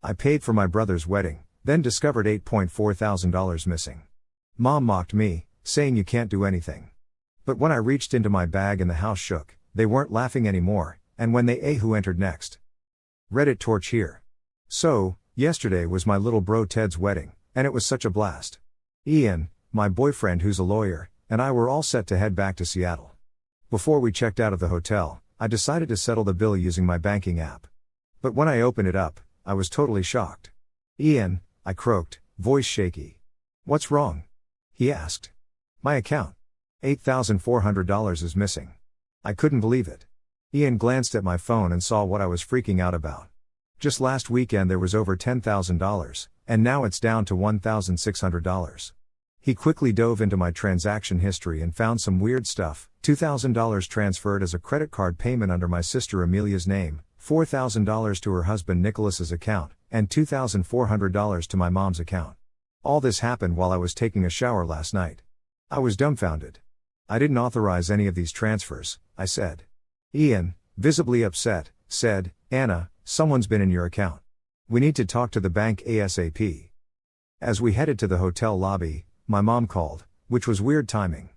I paid for my brother's wedding, then discovered $8,400 missing. Mom mocked me, saying you can't do anything. But when I reached into my bag and the house shook, they weren't laughing anymore, and when they who entered next. Reddit torch here. So, yesterday was my little bro Ted's wedding, and it was such a blast. Ian, my boyfriend who's a lawyer, and I were all set to head back to Seattle. Before we checked out of the hotel, I decided to settle the bill using my banking app. But when I opened it up, I was totally shocked. Ian, I croaked, voice shaky. What's wrong? He asked. My account. $8,400 is missing. I couldn't believe it. Ian glanced at my phone and saw what I was freaking out about. Just last weekend there was over $10,000, and now it's down to $1,600. He quickly dove into my transaction history and found some weird stuff. $2,000 transferred as a credit card payment under my sister Amelia's name, $4,000 to her husband Nicholas's account, and $2,400 to my mom's account. All this happened while I was taking a shower last night. I was dumbfounded. I didn't authorize any of these transfers, I said. Ian, visibly upset, said, Anna, someone's been in your account. We need to talk to the bank ASAP. As we headed to the hotel lobby, my mom called, which was weird timing.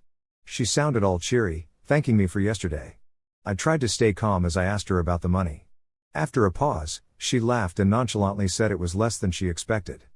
She sounded all cheery, thanking me for yesterday. I tried to stay calm as I asked her about the money. After a pause, she laughed and nonchalantly said it was less than she expected.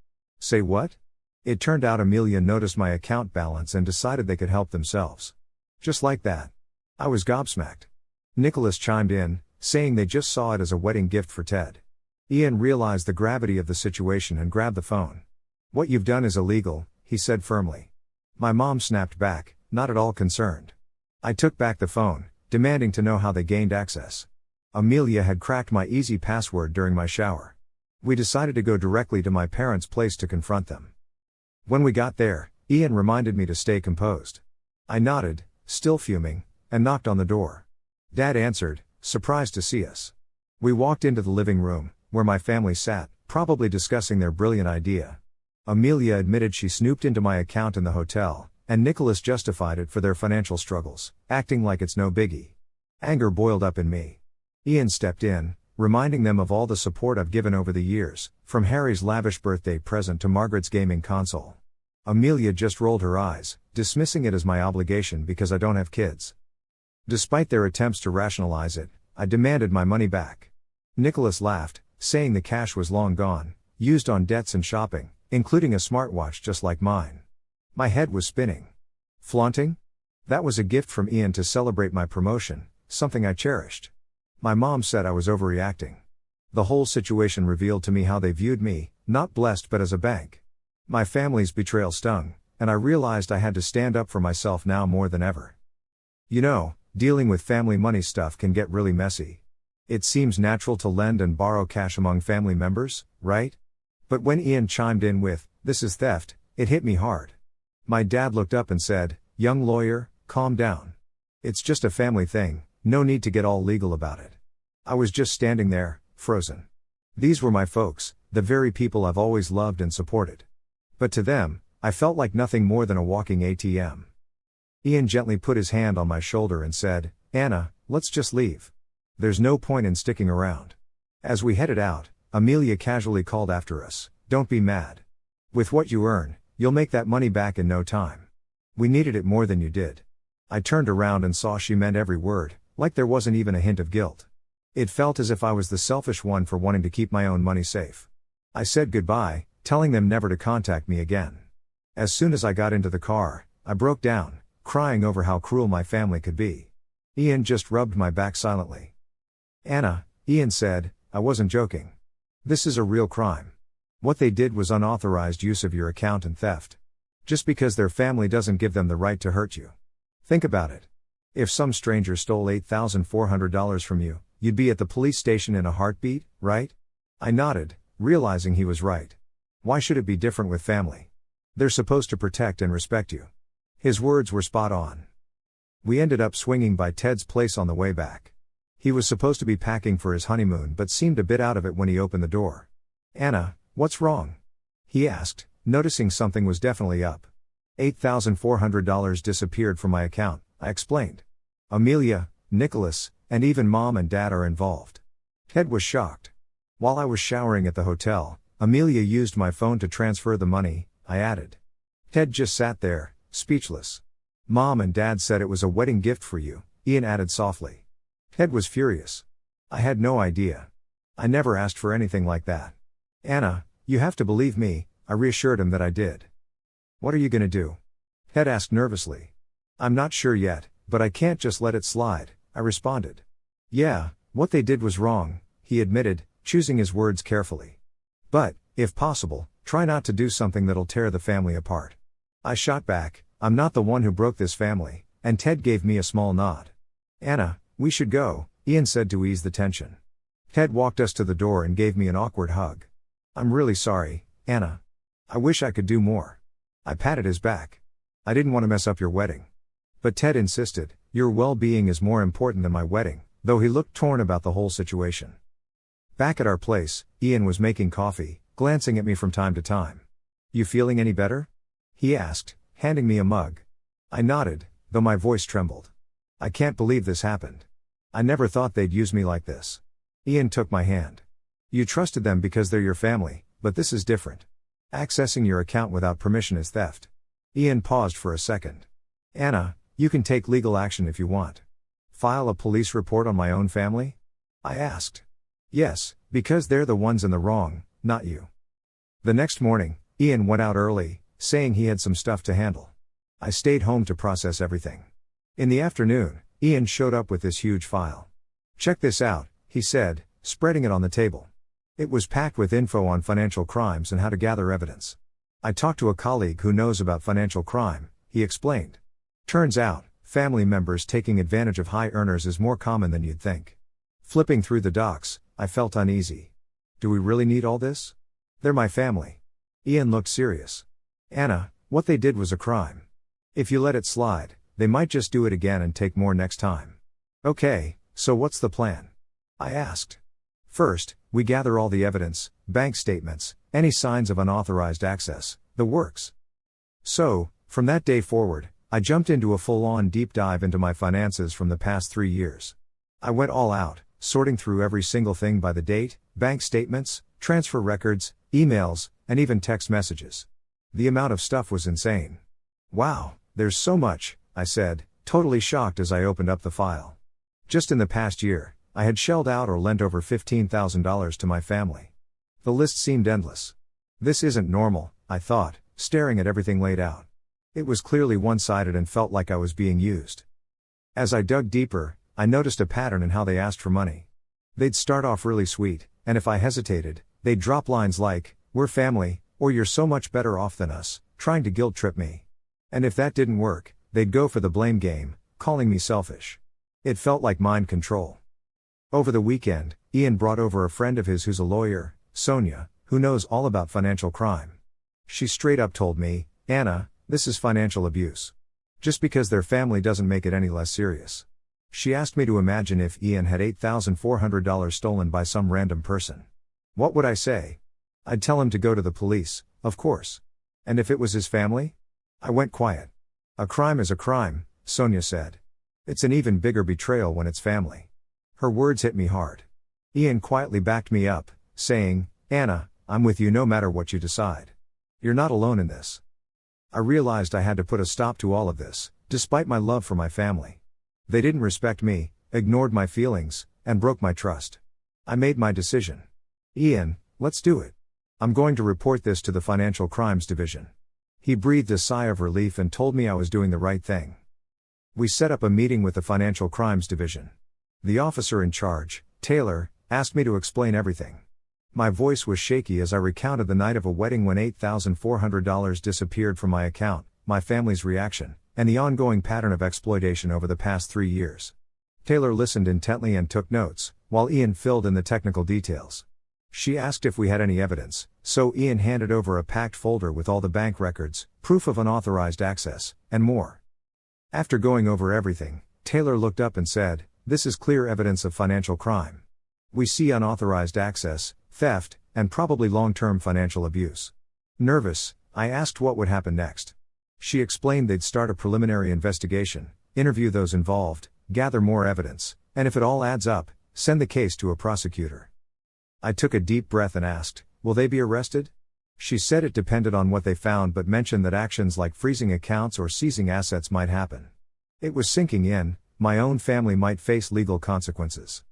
Say what? It turned out Amelia noticed my account balance and decided they could help themselves. Just like that. I was gobsmacked. Nicholas chimed in, saying they just saw it as a wedding gift for Ted. Ian realized the gravity of the situation and grabbed the phone. What you've done is illegal, he said firmly. My mom snapped back, not at all concerned. I took back the phone, demanding to know how they gained access. Amelia had cracked my easy password during my shower. We decided to go directly to my parents' place to confront them. When we got there, Ian reminded me to stay composed. I nodded, still fuming, and knocked on the door. Dad answered, surprised to see us. We walked into the living room, where my family sat, probably discussing their brilliant idea. Amelia admitted she snooped into my account in the hotel, and Nicholas justified it for their financial struggles, acting like it's no biggie. Anger boiled up in me. Ian stepped in, reminding them of all the support I've given over the years, from Harry's lavish birthday present to Margaret's gaming console. Amelia just rolled her eyes, dismissing it as my obligation because I don't have kids. Despite their attempts to rationalize it, I demanded my money back. Nicholas laughed, saying the cash was long gone, used on debts and shopping, including a smartwatch just like mine. My head was spinning. Flaunting? That was a gift from Ian to celebrate my promotion, something I cherished. My mom said I was overreacting. The whole situation revealed to me how they viewed me, not blessed but as a bank. My family's betrayal stung, and I realized I had to stand up for myself now more than ever. You know, dealing with family money stuff can get really messy. It seems natural to lend and borrow cash among family members, right? But when Ian chimed in with, "This is theft," it hit me hard. My dad looked up and said, "Young lawyer, calm down. It's just a family thing, no need to get all legal about it." I was just standing there, frozen. These were my folks, the very people I've always loved and supported. But to them, I felt like nothing more than a walking ATM. Ian gently put his hand on my shoulder and said, "Anna, let's just leave. There's no point in sticking around." As we headed out, Amelia casually called after us, "Don't be mad. With what you earn, you'll make that money back in no time. We needed it more than you did." I turned around and saw she meant every word, like there wasn't even a hint of guilt. It felt as if I was the selfish one for wanting to keep my own money safe. I said goodbye, telling them never to contact me again. As soon as I got into the car, I broke down, crying over how cruel my family could be. Ian just rubbed my back silently. "Anna," Ian said, "I wasn't joking. This is a real crime. What they did was unauthorized use of your account and theft. Just because their family doesn't give them the right to hurt you. Think about it. If some stranger stole $8,400 from you, you'd be at the police station in a heartbeat, right?" I nodded, realizing he was right. Why should it be different with family? They're supposed to protect and respect you. His words were spot on. We ended up swinging by Ted's place on the way back. He was supposed to be packing for his honeymoon but seemed a bit out of it when he opened the door. "Anna, what's wrong?" he asked, noticing something was definitely up. $8,400 disappeared from my account, I explained. Amelia, Nicholas, and even Mom and Dad are involved. Ted was shocked. While I was showering at the hotel, Amelia used my phone to transfer the money, I added. Ted just sat there, speechless. Mom and Dad said it was a wedding gift for you, Ian added softly. Ted was furious. I had no idea. I never asked for anything like that. Anna, you have to believe me, I reassured him that I did. What are you gonna do? Ted asked nervously. I'm not sure yet, but I can't just let it slide, I responded. Yeah, what they did was wrong, he admitted, choosing his words carefully. But, if possible, try not to do something that'll tear the family apart. I shot back, I'm not the one who broke this family, and Ted gave me a small nod. Anna, we should go, Ian said to ease the tension. Ted walked us to the door and gave me an awkward hug. I'm really sorry, Anna. I wish I could do more. I patted his back. I didn't want to mess up your wedding. But Ted insisted, your well-being is more important than my wedding, though he looked torn about the whole situation. Back at our place, Ian was making coffee, glancing at me from time to time. You feeling any better? He asked, handing me a mug. I nodded, though my voice trembled. I can't believe this happened. I never thought they'd use me like this. Ian took my hand. You trusted them because they're your family, but this is different. Accessing your account without permission is theft. Ian paused for a second. Anna, you can take legal action if you want. File a police report on my own family? I asked. Yes, because they're the ones in the wrong, not you. The next morning, Ian went out early, saying he had some stuff to handle. I stayed home to process everything. In the afternoon, Ian showed up with this huge file. Check this out, he said, spreading it on the table. It was packed with info on financial crimes and how to gather evidence. I talked to a colleague who knows about financial crime, he explained. Turns out, family members taking advantage of high earners is more common than you'd think. Flipping through the docs, I felt uneasy. Do we really need all this? They're my family. Ian looked serious. Anna, what they did was a crime. If you let it slide, they might just do it again and take more next time. Okay, so what's the plan? I asked. First, we gather all the evidence, bank statements, any signs of unauthorized access, the works. So, from that day forward, I jumped into a full-on deep dive into my finances from the past 3 years. I went all out, sorting through every single thing by the date, bank statements, transfer records, emails, and even text messages. The amount of stuff was insane. Wow, there's so much, I said, totally shocked as I opened up the file. Just in the past year, I had shelled out or lent over $15,000 to my family. The list seemed endless. This isn't normal, I thought, staring at everything laid out. It was clearly one-sided and felt like I was being used. As I dug deeper, I noticed a pattern in how they asked for money. They'd start off really sweet, and if I hesitated, they'd drop lines like, "We're family," or "You're so much better off than us," trying to guilt-trip me. And if that didn't work, they'd go for the blame game, calling me selfish. It felt like mind control. Over the weekend, Ian brought over a friend of his who's a lawyer, Sonia, who knows all about financial crime. She straight up told me, Anna, this is financial abuse. Just because they're family doesn't make it any less serious. She asked me to imagine if Ian had $8,400 stolen by some random person. What would I say? I'd tell him to go to the police, of course. And if it was his family? I went quiet. A crime is a crime, Sonia said. It's an even bigger betrayal when it's family. Her words hit me hard. Ian quietly backed me up, saying, Anna, I'm with you no matter what you decide. You're not alone in this. I realized I had to put a stop to all of this, despite my love for my family. They didn't respect me, ignored my feelings, and broke my trust. I made my decision. Ian, let's do it. I'm going to report this to the Financial Crimes Division. He breathed a sigh of relief and told me I was doing the right thing. We set up a meeting with the Financial Crimes Division. The officer in charge, Taylor, asked me to explain everything. My voice was shaky as I recounted the night of a wedding when $8,400 disappeared from my account, my family's reaction, and the ongoing pattern of exploitation over the past 3 years. Taylor listened intently and took notes, while Ian filled in the technical details. She asked if we had any evidence, so Ian handed over a packed folder with all the bank records, proof of unauthorized access, and more. After going over everything, Taylor looked up and said, This is clear evidence of financial crime. We see unauthorized access, theft, and probably long-term financial abuse. Nervous, I asked what would happen next. She explained they'd start a preliminary investigation, interview those involved, gather more evidence, and if it all adds up, send the case to a prosecutor. I took a deep breath and asked, Will they be arrested? She said it depended on what they found but mentioned that actions like freezing accounts or seizing assets might happen. It was sinking in, my own family might face legal consequences.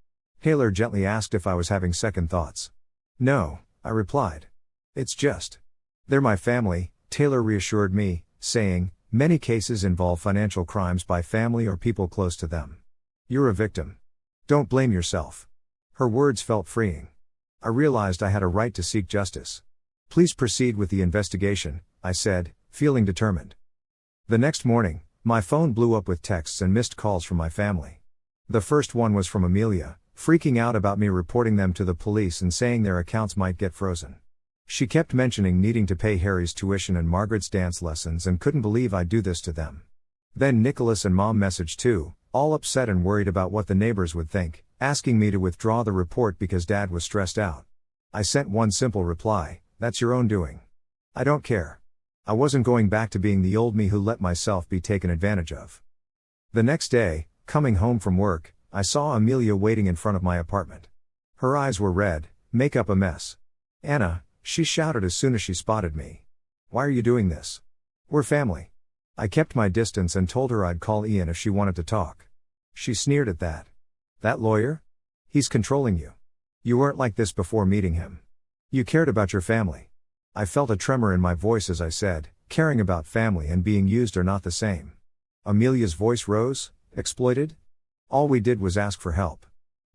Taylor gently asked if I was having second thoughts. No, I replied. It's just. They're my family, Taylor reassured me, saying, many cases involve financial crimes by family or people close to them. You're a victim. Don't blame yourself. Her words felt freeing. I realized I had a right to seek justice. Please proceed with the investigation, I said, feeling determined. The next morning, my phone blew up with texts and missed calls from my family. The first one was from Amelia, freaking out about me reporting them to the police and saying their accounts might get frozen. She kept mentioning needing to pay Harry's tuition and Margaret's dance lessons and couldn't believe I'd do this to them. Then Nicholas and Mom messaged too, all upset and worried about what the neighbors would think, asking me to withdraw the report because Dad was stressed out. I sent one simple reply, that's your own doing. I don't care. I wasn't going back to being the old me who let myself be taken advantage of. The next day, coming home from work, I saw Amelia waiting in front of my apartment. Her eyes were red, makeup a mess. Anna, she shouted as soon as she spotted me. Why are you doing this? We're family. I kept my distance and told her I'd call Ian if she wanted to talk. She sneered at that. That lawyer? He's controlling you. You weren't like this before meeting him. You cared about your family. I felt a tremor in my voice as I said, caring about family and being used are not the same. Amelia's voice rose, exploited? All we did was ask for help.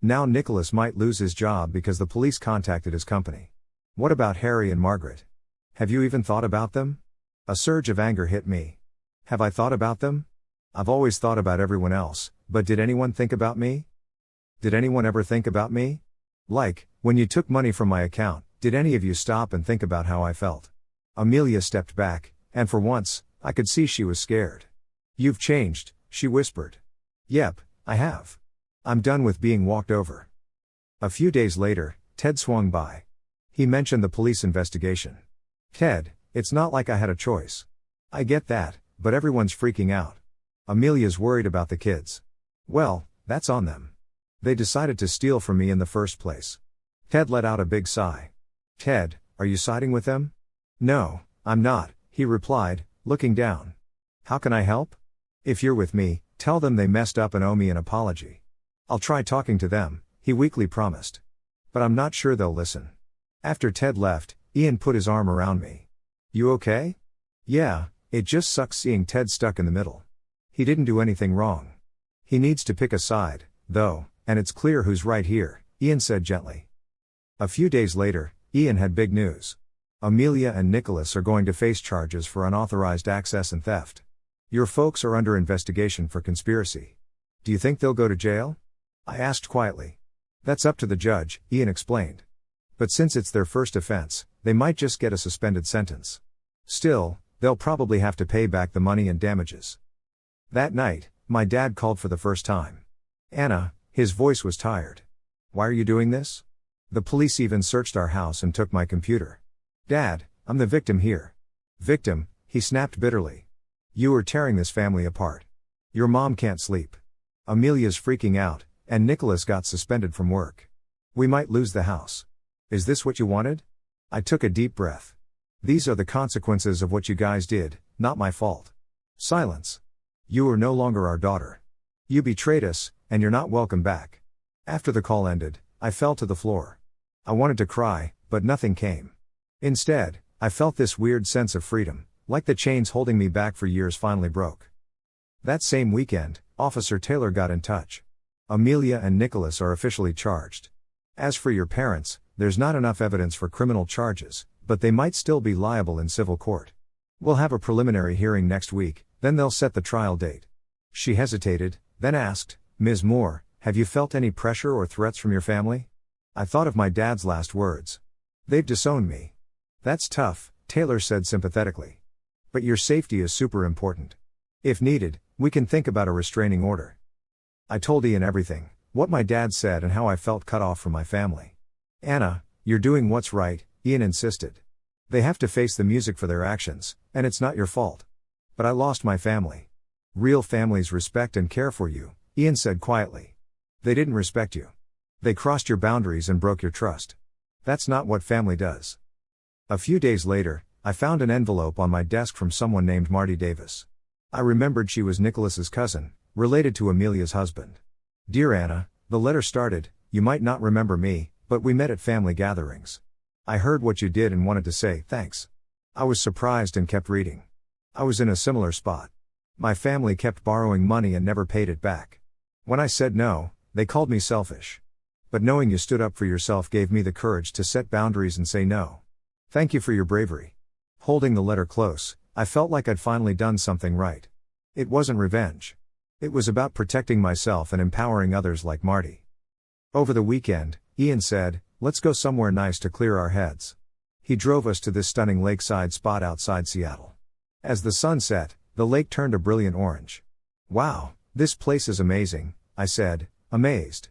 Now Nicholas might lose his job because the police contacted his company. What about Harry and Margaret? Have you even thought about them? A surge of anger hit me. Have I thought about them? I've always thought about everyone else, but did anyone think about me? Did anyone ever think about me? Like, when you took money from my account, did any of you stop and think about how I felt? Amelia stepped back, and for once, I could see she was scared. You've changed, she whispered. Yep, I have. I'm done with being walked over. A few days later, Ted swung by. He mentioned the police investigation. Ted, it's not like I had a choice. I get that, but everyone's freaking out. Amelia's worried about the kids. Well, that's on them. They decided to steal from me in the first place. Ted let out a big sigh. Ted, are you siding with them? No, I'm not, he replied, looking down. How can I help? If you're with me, tell them they messed up and owe me an apology. I'll try talking to them, he weakly promised. But I'm not sure they'll listen. After Ted left, Ian put his arm around me. You okay? Yeah, it just sucks seeing Ted stuck in the middle. He didn't do anything wrong. He needs to pick a side, though, and it's clear who's right here, Ian said gently. A few days later, Ian had big news. Amelia and Nicholas are going to face charges for unauthorized access and theft. Your folks are under investigation for conspiracy. Do you think they'll go to jail? I asked quietly. That's up to the judge, Ian explained. But since it's their first offense, they might just get a suspended sentence. Still, they'll probably have to pay back the money and damages. That night, my dad called for the first time. Anna, his voice was tired. Why are you doing this? The police even searched our house and took my computer. Dad, I'm the victim here. Victim, he snapped bitterly. You are tearing this family apart. Your mom can't sleep. Amelia's freaking out, and Nicholas got suspended from work. We might lose the house. Is this what you wanted? I took a deep breath. These are the consequences of what you guys did, not my fault. Silence. You are no longer our daughter. You betrayed us, and you're not welcome back. After the call ended, I fell to the floor. I wanted to cry, but nothing came. Instead, I felt this weird sense of freedom, like the chains holding me back for years finally broke. That same weekend, Officer Taylor got in touch. Amelia and Nicholas are officially charged. As for your parents, there's not enough evidence for criminal charges, but they might still be liable in civil court. We'll have a preliminary hearing next week, then they'll set the trial date. She hesitated, then asked, Ms. Moore, have you felt any pressure or threats from your family? I thought of my dad's last words. They've disowned me. That's tough, Taylor said sympathetically. But your safety is super important. If needed, we can think about a restraining order. I told Ian everything, what my dad said and how I felt cut off from my family. Anna, you're doing what's right, Ian insisted. They have to face the music for their actions, and it's not your fault. But I lost my family. Real families respect and care for you, Ian said quietly. They didn't respect you. They crossed your boundaries and broke your trust. That's not what family does. A few days later, I found an envelope on my desk from someone named Marty Davis. I remembered she was Nicholas's cousin, related to Amelia's husband. Dear Anna, the letter started, "You might not remember me, but we met at family gatherings. I heard what you did and wanted to say thanks." I was surprised and kept reading. I was in a similar spot. My family kept borrowing money and never paid it back. When I said no, they called me selfish. But knowing you stood up for yourself gave me the courage to set boundaries and say no. Thank you for your bravery. Holding the letter close, I felt like I'd finally done something right. It wasn't revenge. It was about protecting myself and empowering others like Marty. Over the weekend, Ian said, "Let's go somewhere nice to clear our heads." He drove us to this stunning lakeside spot outside Seattle. As the sun set, the lake turned a brilliant orange. "Wow, this place is amazing," I said, amazed.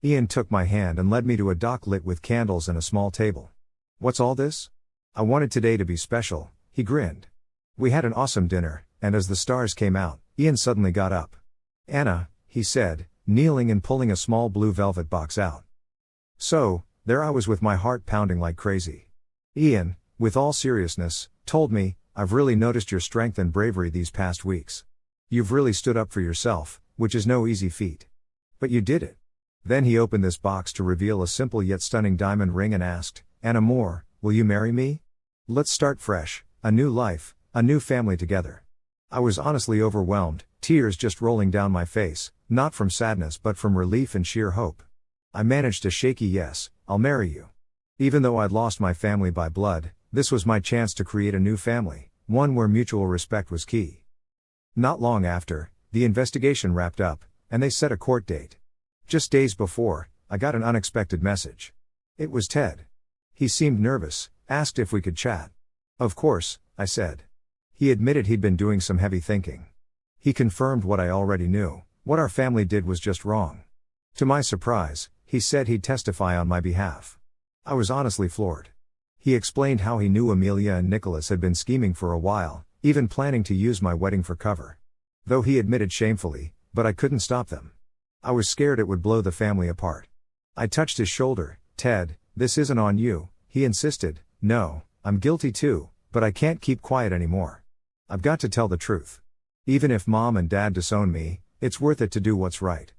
Ian took my hand and led me to a dock lit with candles and a small table. "What's all this?" "I wanted today to be special," he grinned. We had an awesome dinner, and as the stars came out, Ian suddenly got up. "Anna," he said, kneeling and pulling a small blue velvet box out. So, there I was with my heart pounding like crazy. Ian, with all seriousness, told me, "I've really noticed your strength and bravery these past weeks. You've really stood up for yourself, which is no easy feat. But you did it." Then he opened this box to reveal a simple yet stunning diamond ring and asked, "Anna Moore, will you marry me? Let's start fresh, a new life, a new family together." I was honestly overwhelmed, tears just rolling down my face, not from sadness but from relief and sheer hope. I managed a shaky yes, "I'll marry you." Even though I'd lost my family by blood, this was my chance to create a new family, one where mutual respect was key. Not long after, the investigation wrapped up, and they set a court date. Just days before, I got an unexpected message. It was Ted. He seemed nervous, asked if we could chat. "Of course," I said. He admitted he'd been doing some heavy thinking. He confirmed what I already knew: what our family did was just wrong. To my surprise, he said he'd testify on my behalf. I was honestly floored. He explained how he knew Amelia and Nicholas had been scheming for a while, even planning to use my wedding for cover. Though he admitted shamefully, "But I couldn't stop them. I was scared it would blow the family apart." I touched his shoulder. "Ted, this isn't on you," he insisted. "No, I'm guilty too, but I can't keep quiet anymore. I've got to tell the truth. Even if Mom and Dad disown me, it's worth it to do what's right."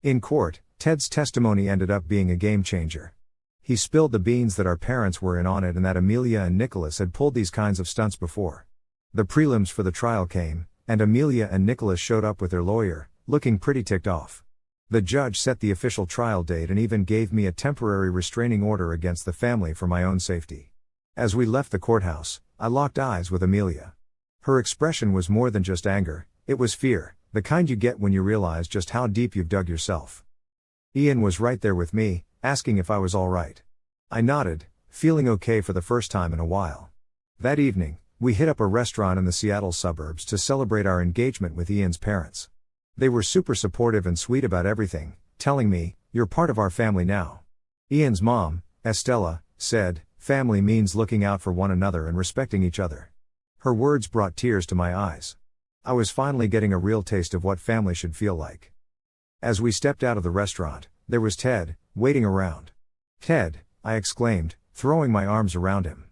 In court, Ted's testimony ended up being a game changer. He spilled the beans that our parents were in on it and that Amelia and Nicholas had pulled these kinds of stunts before. The prelims for the trial came, and Amelia and Nicholas showed up with their lawyer, looking pretty ticked off. The judge set the official trial date and even gave me a temporary restraining order against the family for my own safety. As we left the courthouse, I locked eyes with Amelia. Her expression was more than just anger, it was fear, the kind you get when you realize just how deep you've dug yourself. Ian was right there with me, asking if I was all right. I nodded, feeling okay for the first time in a while. That evening, we hit up a restaurant in the Seattle suburbs to celebrate our engagement with Ian's parents. They were super supportive and sweet about everything, telling me, "You're part of our family now." Ian's mom, Estella, said, "Family means looking out for one another and respecting each other." Her words brought tears to my eyes. I was finally getting a real taste of what family should feel like. As we stepped out of the restaurant, there was Ted, waiting around. "Ted," I exclaimed, throwing my arms around him.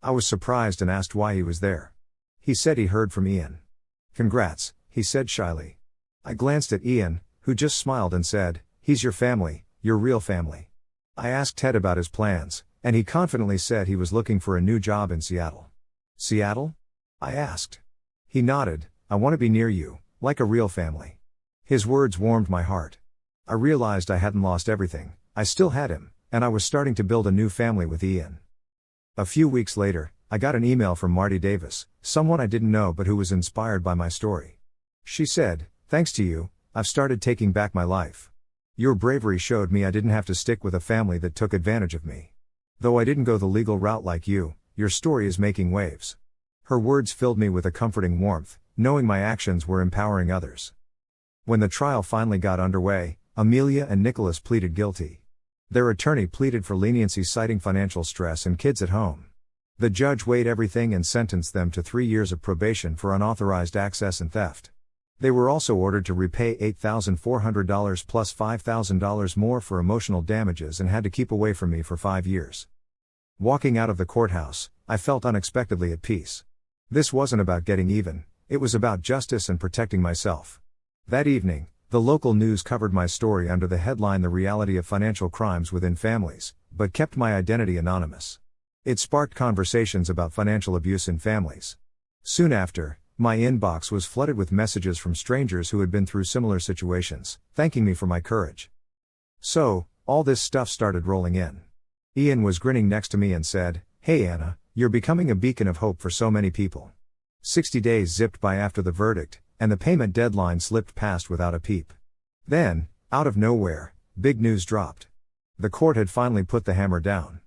I was surprised and asked why he was there. He said he heard from Ian. "Congrats," he said shyly. I glanced at Ian, who just smiled and said, "He's your family, your real family." I asked Ted about his plans, and he confidently said he was looking for a new job in Seattle. "Seattle?" I asked. He nodded. "I want to be near you, like a real family." His words warmed my heart. I realized I hadn't lost everything, I still had him, and I was starting to build a new family with Ian. A few weeks later, I got an email from Marty Davis, someone I didn't know but who was inspired by my story. She said, "Thanks to you, I've started taking back my life. Your bravery showed me I didn't have to stick with a family that took advantage of me. Though I didn't go the legal route like you, your story is making waves." Her words filled me with a comforting warmth, knowing my actions were empowering others. When the trial finally got underway, Amelia and Nicholas pleaded guilty. Their attorney pleaded for leniency citing financial stress and kids at home. The judge weighed everything and sentenced them to 3 years of probation for unauthorized access and theft. They were also ordered to repay $8,400 plus $5,000 more for emotional damages and had to keep away from me for 5 years. Walking out of the courthouse, I felt unexpectedly at peace. This wasn't about getting even, it was about justice and protecting myself. That evening, the local news covered my story under the headline "The Reality of Financial Crimes Within Families," but kept my identity anonymous. It sparked conversations about financial abuse in families. Soon after, my inbox was flooded with messages from strangers who had been through similar situations, thanking me for my courage. So, all this stuff started rolling in. Ian was grinning next to me and said, "Hey Anna, you're becoming a beacon of hope for so many people." 60 days zipped by after the verdict, and the payment deadline slipped past without a peep. Then, out of nowhere, big news dropped. The court had finally put the hammer down.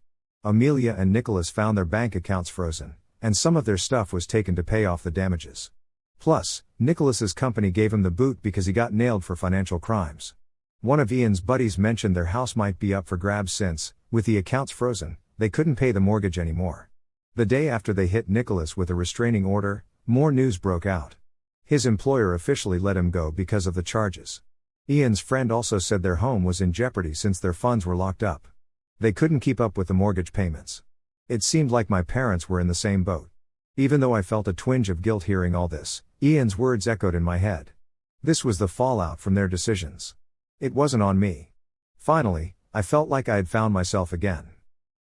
Amelia and Nicholas found their bank accounts frozen, and some of their stuff was taken to pay off the damages. Plus, Nicholas's company gave him the boot because he got nailed for financial crimes. One of Ian's buddies mentioned their house might be up for grabs since, with the accounts frozen, they couldn't pay the mortgage anymore. The day after they hit Nicholas with a restraining order, more news broke out. His employer officially let him go because of the charges. Ian's friend also said their home was in jeopardy since their funds were locked up. They couldn't keep up with the mortgage payments. It seemed like my parents were in the same boat. Even though I felt a twinge of guilt hearing all this, Ian's words echoed in my head. This was the fallout from their decisions. It wasn't on me. Finally, I felt like I had found myself again.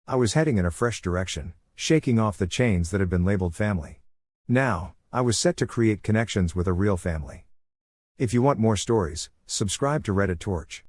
I was heading in a fresh direction, shaking off the chains that had been labeled family. Now, I was set to create connections with a real family. If you want more stories, subscribe to Reddit Torch.